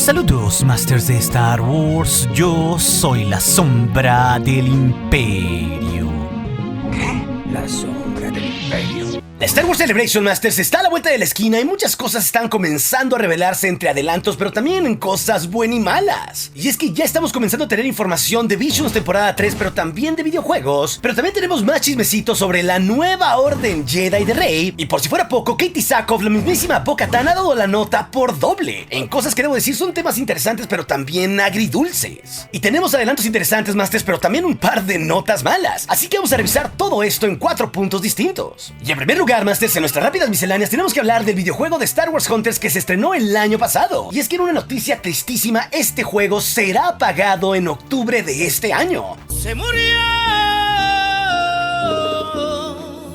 Saludos, Masters de Star Wars. Yo soy la sombra del Imperio. La sombra del Imperio. La Star Wars Celebration Masters está a la vuelta de la esquina y muchas cosas están comenzando a revelarse entre adelantos, pero también en cosas buenas y malas. Y es que ya estamos comenzando a tener información de Visions temporada 3, pero también de videojuegos. Pero también tenemos más chismecitos sobre la nueva orden Jedi de Rey. Y por si fuera poco, Katee Sackhoff, la mismísima Bo-Katan, ha dado la nota por doble. En cosas que debo decir son temas interesantes, pero también agridulces. Y tenemos adelantos interesantes, Masters, pero también un par de notas malas. Así que vamos a revisar todo esto en 4 puntos distintos. Y en primer lugar, Masters, en nuestras rápidas misceláneas tenemos que hablar del videojuego de Star Wars Hunters que se estrenó el año pasado. Y es que en una noticia tristísima, este juego será apagado en octubre de este año. ¡Se murió!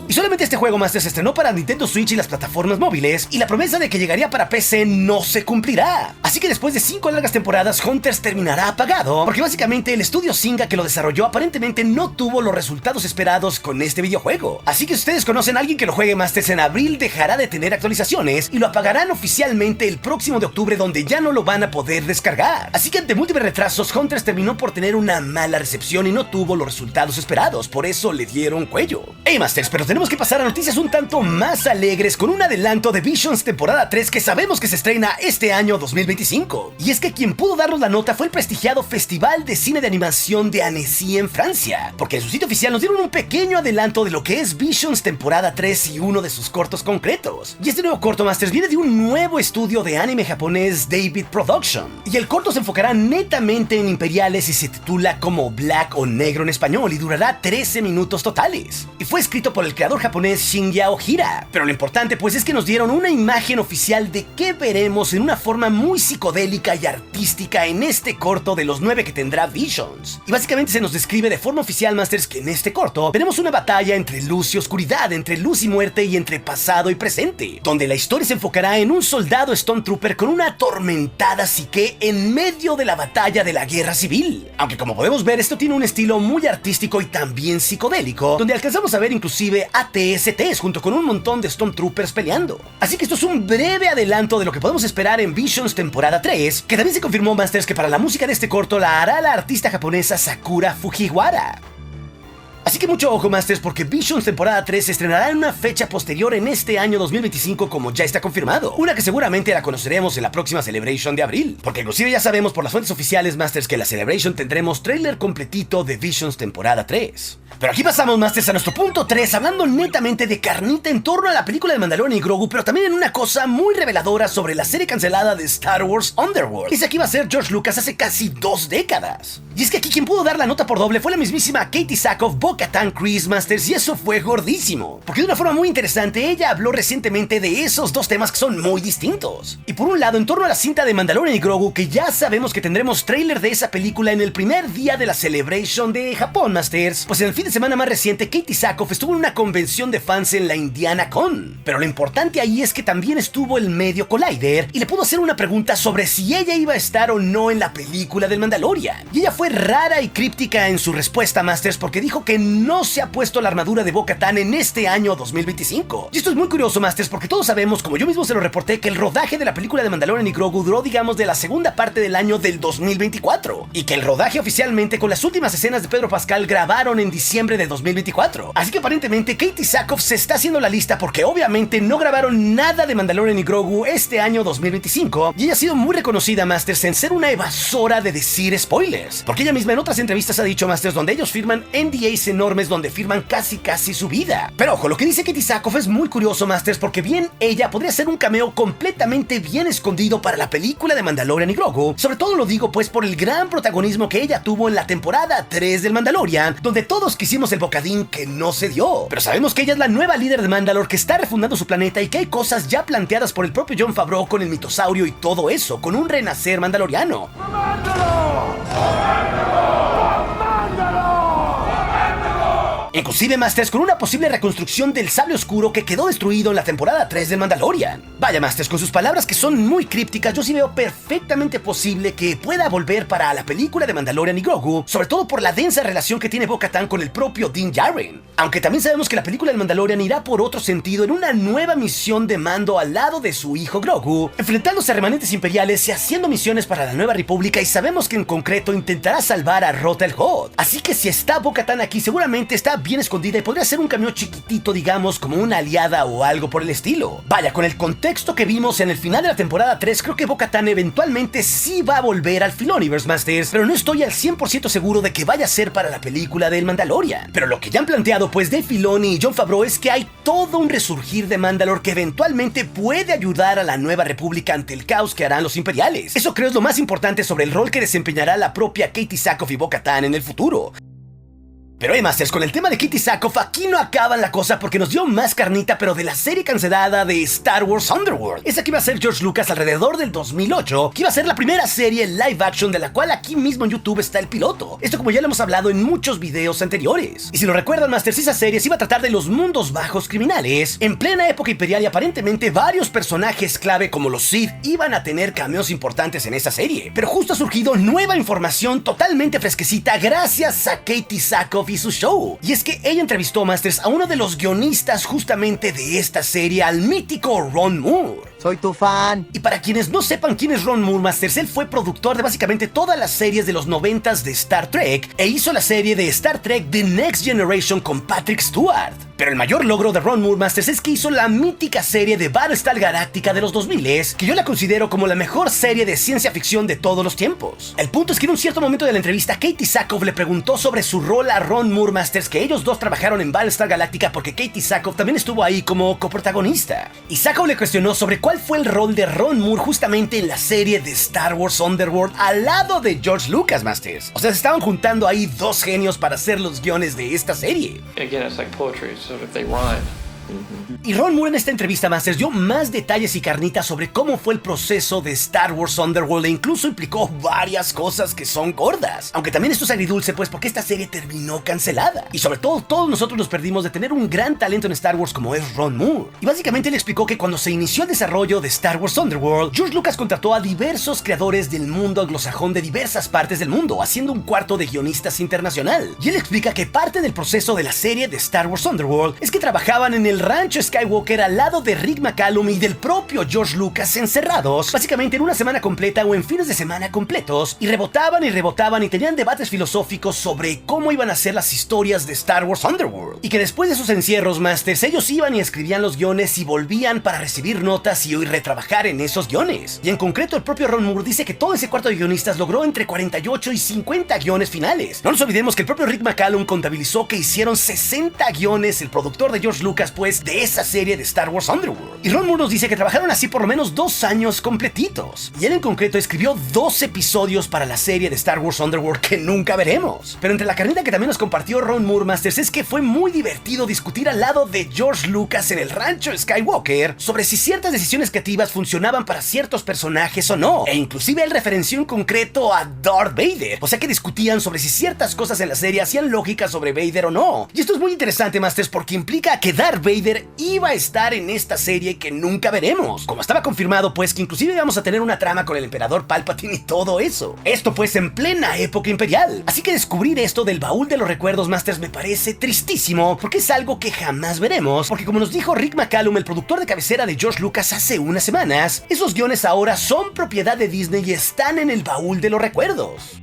Y solamente este juego, Masters, se estrenó para Nintendo Switch y las plataformas móviles, y la promesa de que llegaría para PC no se cumplirá. Así que después de 5 largas temporadas, Hunters terminará apagado, porque básicamente el estudio Zynga que lo desarrolló aparentemente no tuvo los resultados esperados con este videojuego. Así que si ustedes conocen a alguien que lo juegue, Masters, en abril dejará de tener actualizaciones y lo apagarán oficialmente el próximo de octubre, donde ya no lo van a poder descargar. Así que ante múltiples retrasos, Hunters terminó por tener una mala recepción y no tuvo los resultados esperados, por eso le dieron cuello. Hey, Masters, pero tenemos que pasar a noticias un tanto más alegres con un adelanto de Visions temporada 3 que sabemos que se estrena este año 2025. Y es que quien pudo darnos la nota fue el prestigiado Festival de Cine de Animación de Annecy en Francia, porque en su sitio oficial nos dieron un pequeño adelanto de lo que es Visions temporada 3 y uno de sus cortos concretos. Y este nuevo corto, Masters, viene de un nuevo estudio de anime japonés, David Production, y el corto se enfocará netamente en imperiales y se titula como Black o Negro en español y durará 13 minutos totales. Y fue escrito por el creador japonés Shinya Ohira. Pero lo importante pues es que nos dieron una imagen oficial de qué veremos en una forma muy psicodélica y artística en este corto de los 9 que tendrá Visions. Y básicamente se nos describe de forma oficial, Masters, que en este corto tenemos una batalla entre luz y oscuridad, entre luz y muerte y entre pasado y presente, donde la historia se enfocará en un soldado Stormtrooper con una atormentada psique en medio de la batalla de la guerra civil. Aunque como podemos ver, esto tiene un estilo muy artístico y también psicodélico, donde alcanzamos a ver inclusive ATSTs junto con un montón de Stormtroopers peleando. Así que esto es un breve adelanto de lo que podemos esperar en Visions temporada 3, que también se confirmó, Masters, que para la música de este corto la hará la artista japonesa Sakura Fujiwara. Así que mucho ojo, Masters, porque Visions temporada 3 se estrenará en una fecha posterior en este año 2025, como ya está confirmado. Una que seguramente la conoceremos en la próxima Celebration de abril, porque inclusive ya sabemos por las fuentes oficiales, Masters, que en la Celebration tendremos tráiler completito de Visions temporada 3. Pero aquí pasamos, Masters, a nuestro punto 3, hablando netamente de carnita en torno a la película de Mandalorian y Grogu, pero también en una cosa muy reveladora sobre la serie cancelada de Star Wars Underworld. Esa que iba a ser George Lucas hace casi 2 décadas. Y es que aquí quien pudo dar la nota por doble fue la mismísima Katee Sackhoff, Bo-Katan Kryze, Masters, y eso fue gordísimo, porque de una forma muy interesante ella habló recientemente de esos dos temas que son muy distintos. Y por un lado, en torno a la cinta de Mandalorian y Grogu, que ya sabemos que tendremos tráiler de esa película en el primer día de la Celebration de Japón, Masters, pues en el fin de semana más reciente Katee Sackhoff estuvo en una convención de fans en la Indiana Con. Pero lo importante ahí es que también estuvo el medio Collider y le pudo hacer una pregunta sobre si ella iba a estar o no en la película del Mandalorian. Y ella fue rara y críptica en su respuesta, Masters, porque dijo que no se ha puesto la armadura de Bo-Katan en este año 2025. Y esto es muy curioso, Masters, porque todos sabemos, como yo mismo se lo reporté, que el rodaje de la película de Mandalorian y Grogu duró, digamos, de la segunda parte del año del 2024, y que el rodaje oficialmente con las últimas escenas de Pedro Pascal grabaron en diciembre de 2024. Así que aparentemente Katee Sackhoff se está haciendo la lista porque obviamente no grabaron nada de Mandalorian y Grogu este año 2025, y ella ha sido muy reconocida, Masters, en ser una evasora de decir spoilers, porque ella misma en otras entrevistas ha dicho, Masters, donde ellos firman NDAs enormes donde firman casi su vida. Pero ojo, lo que dice Katee Sackhoff es muy curioso, Masters, porque bien ella podría ser un cameo completamente bien escondido para la película de Mandalorian y Grogu. Sobre todo lo digo pues por el gran protagonismo que ella tuvo en la temporada 3 del Mandalorian, donde todos quisimos el bocadín que no se dio. Pero sabemos que ella es la nueva líder de Mandalore, que está refundando su planeta y que hay cosas ya planteadas por el propio Jon Favreau con el mitosaurio y todo eso, con un renacer mandaloriano. Inclusive, Masters, con una posible reconstrucción del sable oscuro que quedó destruido en la temporada 3 de Mandalorian. Vaya, Masters, con sus palabras que son muy crípticas, yo sí veo perfectamente posible que pueda volver para la película de Mandalorian y Grogu, sobre todo por la densa relación que tiene Bo-Katan con el propio Din Djarin. Aunque también sabemos que la película de Mandalorian irá por otro sentido en una nueva misión de Mando al lado de su hijo Grogu, enfrentándose a remanentes imperiales y haciendo misiones para la Nueva República, y sabemos que en concreto intentará salvar a Roth el Hutt. Así que si está Bo-Katan aquí, seguramente está bien escondida y podría ser un cameo chiquitito, digamos, como una aliada o algo por el estilo. Vaya, con el contexto que vimos en el final de la temporada 3, creo que Bo-Katan eventualmente sí va a volver al Filoniverse, Masters, pero no estoy al 100% seguro de que vaya a ser para la película del Mandalorian. Pero lo que ya han planteado pues Dave Filoni y Jon Favreau es que hay todo un resurgir de Mandalore que eventualmente puede ayudar a la Nueva República ante el caos que harán los imperiales. Eso creo es lo más importante sobre el rol que desempeñará la propia Katee Sackhoff y Bo-Katan en el futuro. Pero Masters, con el tema de Katee Sackhoff, aquí no acaba la cosa porque nos dio más carnita, pero de la serie cancelada de Star Wars Underworld. Esa que iba a ser George Lucas alrededor del 2008, que iba a ser la primera serie live action de la cual aquí mismo en YouTube está el piloto. Esto como ya lo hemos hablado en muchos videos anteriores. Y si lo recuerdan, Masters, esa serie se iba a tratar de los mundos bajos criminales en plena época imperial, y aparentemente varios personajes clave como los Sith iban a tener cameos importantes en esa serie. Pero justo ha surgido nueva información totalmente fresquecita gracias a Katee Sackhoff y su show. Y es que ella entrevistó, Masters, a uno de los guionistas justamente de esta serie, al mítico Ron Moore. Soy tu fan. Y para quienes no sepan quién es Ron Moore, Masters, él fue productor de básicamente todas las series de los 90s de Star Trek e hizo la serie de Star Trek The Next Generation con Patrick Stewart. Pero el mayor logro de Ron Moore, Masters, es que hizo la mítica serie de Battlestar Galactica de los 2000s, que yo la considero como la mejor serie de ciencia ficción de todos los tiempos. El punto es que en un cierto momento de la entrevista, Katee Sackhoff le preguntó sobre su rol a Ron Moore, Masters, que ellos dos trabajaron en Battlestar Galactica porque Katee Sackhoff también estuvo ahí como coprotagonista. Y Sackhoff le cuestionó sobre cuál fue el rol de Ron Moore justamente en la serie de Star Wars Underworld al lado de George Lucas, Masters. O sea, se estaban juntando ahí dos genios para hacer los guiones de esta serie. Again, it's like poetry, so if they rhyme. Y Ron Moore en esta entrevista, Masters, dio más detalles y carnita sobre cómo fue el proceso de Star Wars Underworld, e incluso implicó varias cosas que son gordas. Aunque también esto es agridulce, pues porque esta serie terminó cancelada. Y sobre todo, todos nosotros nos perdimos de tener un gran talento en Star Wars como es Ron Moore. Y básicamente él explicó que cuando se inició el desarrollo de Star Wars Underworld, George Lucas contrató a diversos creadores del mundo anglosajón de diversas partes del mundo, haciendo un cuarto de guionistas internacional. Y él explica que parte del proceso de la serie de Star Wars Underworld es que trabajaban en el rancho Skywalker al lado de Rick McCallum y del propio George Lucas, encerrados básicamente en una semana completa o en fines de semana completos, y rebotaban y tenían debates filosóficos sobre cómo iban a ser las historias de Star Wars Underworld. Y que después de esos encierros, Masters, ellos iban y escribían los guiones y volvían para recibir notas y retrabajar en esos guiones. Y en concreto el propio Ron Moore dice que todo ese cuarto de guionistas logró entre 48 y 50 guiones finales. No nos olvidemos que el propio Rick McCallum contabilizó que hicieron 60 guiones, el productor de George Lucas, pues, de esa serie de Star Wars Underworld. Y Ron Moore nos dice que trabajaron así por lo menos 2 años completitos. Y él en concreto escribió 2 episodios para la serie de Star Wars Underworld que nunca veremos. Pero entre la carnita que también nos compartió Ron Moore, Masters, es que fue muy divertido discutir al lado de George Lucas en el rancho Skywalker sobre si ciertas decisiones creativas funcionaban para ciertos personajes o no. E inclusive él referenció en concreto a Darth Vader. O sea que discutían sobre si ciertas cosas en la serie hacían lógica sobre Vader o no. Y esto es muy interesante, Masters, porque implica que Darth Vader iba a estar en esta serie que nunca veremos. Como estaba confirmado, pues, que inclusive íbamos a tener una trama con el emperador Palpatine y todo eso. Esto pues en plena época imperial. Así que descubrir esto del baúl de los recuerdos, Masters, me parece tristísimo, porque es algo que jamás veremos. Porque como nos dijo Rick McCallum, el productor de cabecera de George Lucas hace unas semanas, esos guiones ahora son propiedad de Disney y están en el baúl de los recuerdos.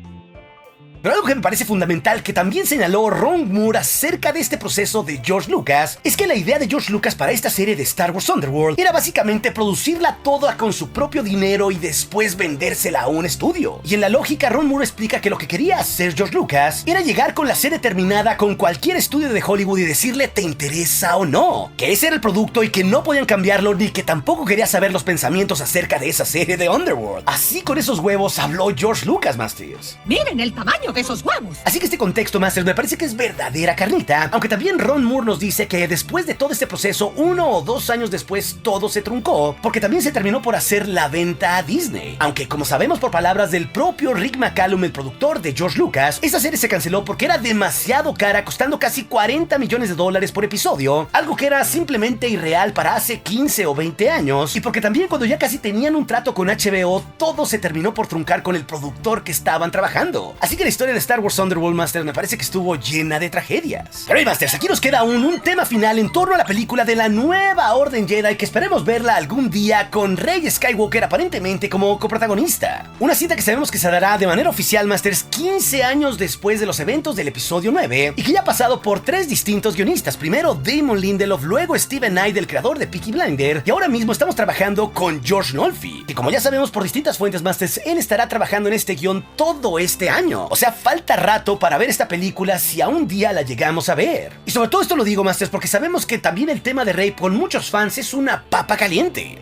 Pero algo que me parece fundamental que también señaló Ron Moore acerca de este proceso de George Lucas es que la idea de George Lucas para esta serie de Star Wars Underworld era básicamente producirla toda con su propio dinero y después vendérsela a un estudio. Y en la lógica, Ron Moore explica que lo que quería hacer George Lucas era llegar con la serie terminada con cualquier estudio de Hollywood y decirle ¿te interesa o no? Que ese era el producto y que no podían cambiarlo, ni que tampoco quería saber los pensamientos acerca de esa serie de Underworld. Así con esos huevos habló George Lucas, Masters. Miren el tamaño de esos huevos. Así que este contexto, Masters, me parece que es verdadera carnita, aunque también Ron Moore nos dice que después de todo este proceso, 1 o 2 años después, todo se truncó, porque también se terminó por hacer la venta a Disney. Aunque, como sabemos por palabras del propio Rick McCallum, el productor de George Lucas, esta serie se canceló porque era demasiado cara, costando casi $40 millones por episodio, algo que era simplemente irreal para hace 15 o 20 años, y porque también cuando ya casi tenían un trato con HBO, todo se terminó por truncar con el productor que estaban trabajando. Así que la historia de Star Wars Underworld, Masters, me parece que estuvo llena de tragedias. Pero Masters, aquí nos queda aún un tema final en torno a la película de la Nueva Orden Jedi, que esperemos verla algún día con Rey Skywalker aparentemente como coprotagonista. Una cinta que sabemos que se dará de manera oficial, Masters, 15 años después de los eventos del episodio 9, y que ya ha pasado por 3 distintos guionistas. Primero Damon Lindelof, luego Steven Knight, el creador de Peaky Blinders, y ahora mismo estamos trabajando con George Nolfi, que como ya sabemos por distintas fuentes, Masters, él estará trabajando en este guión todo este año. O sea, falta rato para ver esta película si a un día la llegamos a ver. Y sobre todo esto lo digo, Masters, porque sabemos que también el tema de Rey con muchos fans es una papa caliente.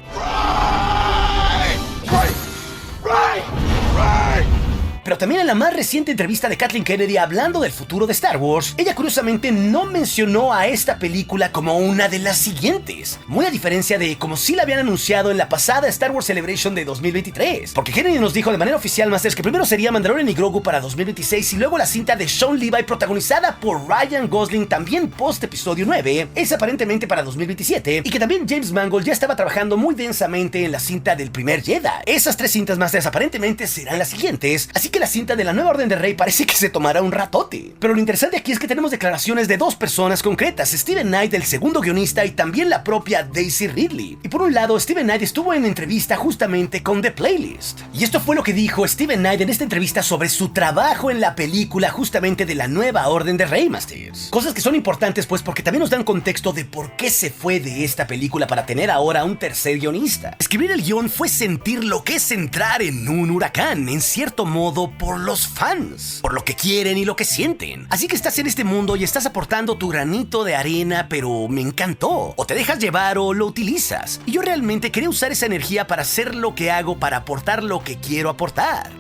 Pero también en la más reciente entrevista de Kathleen Kennedy hablando del futuro de Star Wars, ella curiosamente no mencionó a esta película como una de las siguientes, muy a diferencia de como sí la habían anunciado en la pasada Star Wars Celebration de 2023, porque Kennedy nos dijo de manera oficial, Masters, que primero sería Mandalorian y Grogu para 2026 y luego la cinta de Sean Levi protagonizada por Ryan Gosling también post episodio 9, es aparentemente para 2027, y que también James Mangold ya estaba trabajando muy densamente en la cinta del primer Jedi. Esas 3 cintas, Masters, aparentemente serán las siguientes, así que la cinta de la Nueva Orden de Rey parece que se tomará un ratote. Pero lo interesante aquí es que tenemos declaraciones de 2 personas concretas, Steven Knight, el segundo guionista, y también la propia Daisy Ridley. Y por un lado, Steven Knight estuvo en entrevista justamente con The Playlist. Y esto fue lo que dijo Steven Knight en esta entrevista sobre su trabajo en la película justamente de la Nueva Orden de Rey, Masters. Cosas que son importantes pues porque también nos dan contexto de por qué se fue de esta película para tener ahora un tercer guionista. Escribir el guión fue sentir lo que es entrar en un huracán, en cierto modo por los fans, por lo que quieren y lo que sienten. Así que estás en este mundo y estás aportando tu granito de arena, pero me encantó. O te dejas llevar o lo utilizas. Y yo realmente quería usar esa energía para hacer lo que hago, para aportar lo que quiero aportar.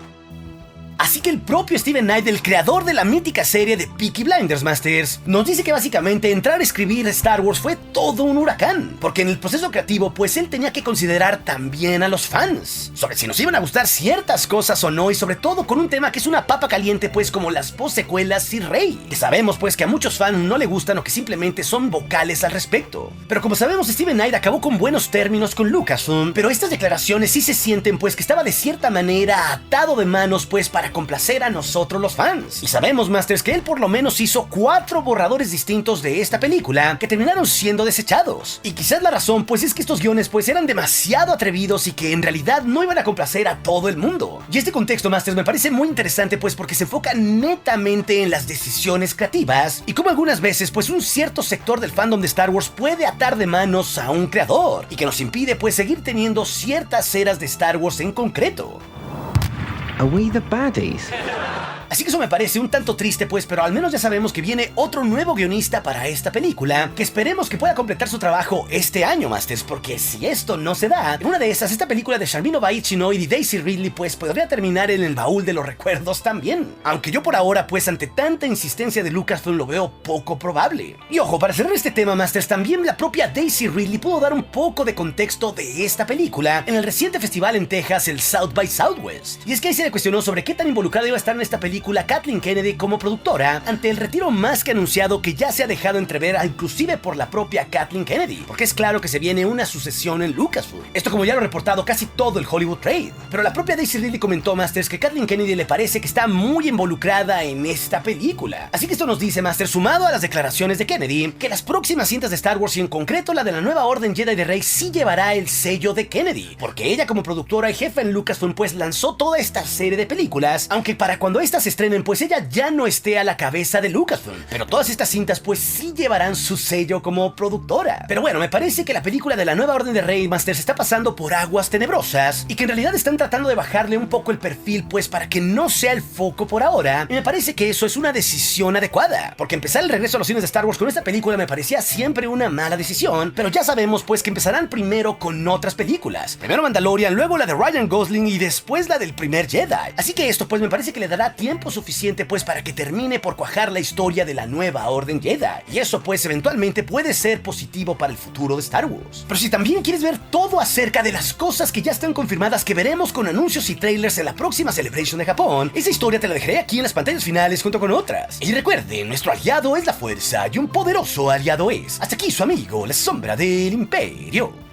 Así que el propio Steven Knight, el creador de la mítica serie de Peaky Blinders, Masters, nos dice que básicamente entrar a escribir Star Wars fue todo un huracán, porque en el proceso creativo pues él tenía que considerar también a los fans, sobre si nos iban a gustar ciertas cosas o no, y sobre todo con un tema que es una papa caliente pues como las post-secuelas y Rey, que sabemos pues que a muchos fans no le gustan o que simplemente son vocales al respecto. Pero como sabemos, Steven Knight acabó con buenos términos con Lucasfilm, pero estas declaraciones sí se sienten pues que estaba de cierta manera atado de manos pues para complacer a nosotros los fans. Y sabemos, Masters, que él por lo menos hizo 4 borradores distintos de esta película que terminaron siendo desechados. Y quizás la razón pues es que estos guiones pues eran demasiado atrevidos y que en realidad no iban a complacer a todo el mundo. Y este contexto, Masters, me parece muy interesante pues porque se enfoca netamente en las decisiones creativas y como algunas veces pues un cierto sector del fandom de Star Wars puede atar de manos a un creador y que nos impide pues seguir teniendo ciertas eras de Star Wars en concreto. Are we the baddies? Así que eso me parece un tanto triste pues, pero al menos ya sabemos que viene otro nuevo guionista para esta película, que esperemos que pueda completar su trabajo este año, Masters, porque si esto no se da, en una de esas, esta película de Sharmino Baichinoid y Daisy Ridley pues podría terminar en el baúl de los recuerdos también. Aunque yo por ahora pues ante tanta insistencia de Lucasfilm lo veo poco probable. Y ojo, para cerrar este tema, Masters, también la propia Daisy Ridley pudo dar un poco de contexto de esta película en el reciente festival en Texas, el South by Southwest. Y es que ahí se le cuestionó sobre qué tan involucrada iba a estar en esta película Kathleen Kennedy como productora ante el retiro más que anunciado que ya se ha dejado entrever inclusive por la propia Kathleen Kennedy, porque es claro que se viene una sucesión en Lucasfilm. Esto como ya lo ha reportado casi todo el Hollywood Trade. Pero la propia Daisy Ridley comentó, Masters, que Kathleen Kennedy le parece que está muy involucrada en esta película. Así que esto nos dice, Masters, sumado a las declaraciones de Kennedy, que las próximas cintas de Star Wars y en concreto la de la Nueva Orden Jedi de Rey sí llevará el sello de Kennedy, porque ella como productora y jefa en Lucasfilm pues lanzó toda esta serie de películas, aunque para cuando estas se estrenen pues ella ya no esté a la cabeza de Lucasfilm, pero todas estas cintas pues sí llevarán su sello como productora. Pero bueno, me parece que la película de la Nueva Orden de Rey, Masters, está pasando por aguas tenebrosas y que en realidad están tratando de bajarle un poco el perfil pues para que no sea el foco por ahora, y me parece que eso es una decisión adecuada, porque empezar el regreso a los cines de Star Wars con esta película me parecía siempre una mala decisión, pero ya sabemos pues que empezarán primero con otras películas, primero Mandalorian, luego la de Ryan Gosling y después la del primer Jedi, así que esto pues me parece que le dará tiempo tiempo suficiente pues para que termine por cuajar la historia de la nueva Orden Jedi. Y eso pues eventualmente puede ser positivo para el futuro de Star Wars. Pero si también quieres ver todo acerca de las cosas que ya están confirmadas que veremos con anuncios y trailers en la próxima Celebration de Japón, esa historia te la dejaré aquí en las pantallas finales junto con otras. Y recuerden, nuestro aliado es la fuerza y un poderoso aliado es. Hasta aquí su amigo, la sombra del imperio.